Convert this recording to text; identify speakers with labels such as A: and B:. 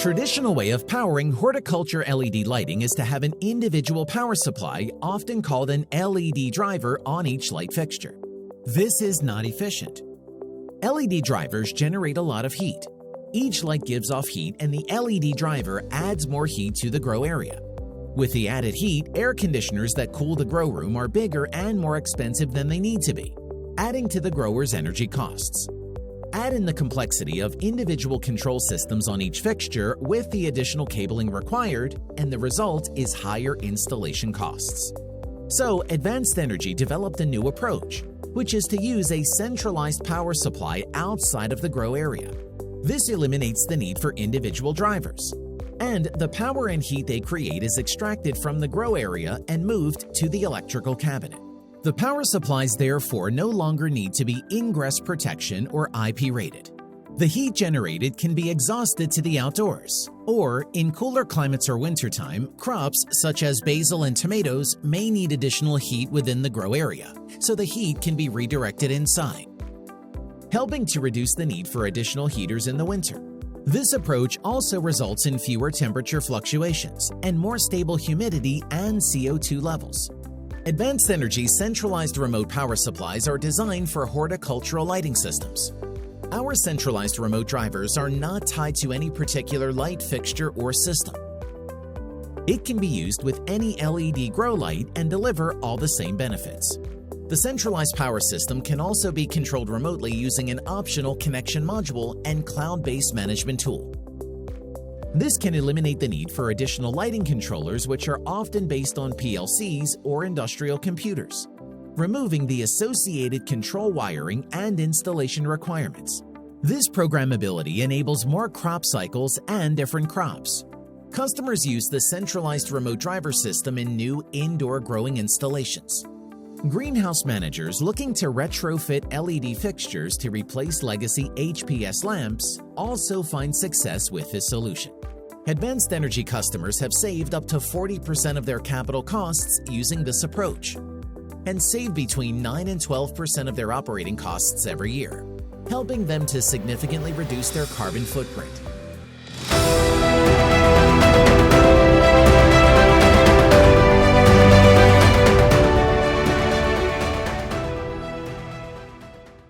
A: traditional way of powering horticulture LED lighting is to have an individual power supply, often called an LED driver, on each light fixture. This is not efficient. LED drivers generate a lot of heat. Each light gives off heat, and the LED driver adds more heat to the grow area. With the added heat, air conditioners that cool the grow room are bigger and more expensive than they need to be, adding to the grower's energy costs. Add in the complexity of individual control systems on each fixture with the additional cabling required, and the result is higher installation costs. So, Advanced Energy developed a new approach, which is to use a centralized power supply outside of the grow area. This eliminates the need for individual drivers, and the power and heat they create is extracted from the grow area and moved to the electrical cabinet. The power supplies therefore no longer need to be ingress protection or IP rated. The heat generated can be exhausted to the outdoors, or in cooler climates or wintertime, crops such as basil and tomatoes may need additional heat within the grow area, so the heat can be redirected inside, helping to reduce the need for additional heaters in the winter. This approach also results in fewer temperature fluctuations and more stable humidity and CO2 levels. Advanced Energy's centralized remote power supplies are designed for horticultural lighting systems. Our centralized remote drivers are not tied to any particular light fixture or system. It can be used with any LED grow light and deliver all the same benefits. The centralized power system can also be controlled remotely using an optional connection module and cloud-based management tool. This can eliminate the need for additional lighting controllers, which are often based on PLCs or industrial computers, removing the associated control wiring and installation requirements. This programmability enables more crop cycles and different crops. Customers use the centralized remote driver system in new indoor growing installations. Greenhouse managers looking to retrofit LED fixtures to replace legacy HPS lamps also find success with this solution. Advanced Energy customers have saved up to 40% of their capital costs using this approach, and save between 9 and 12% of their operating costs every year, helping them to significantly reduce their carbon footprint.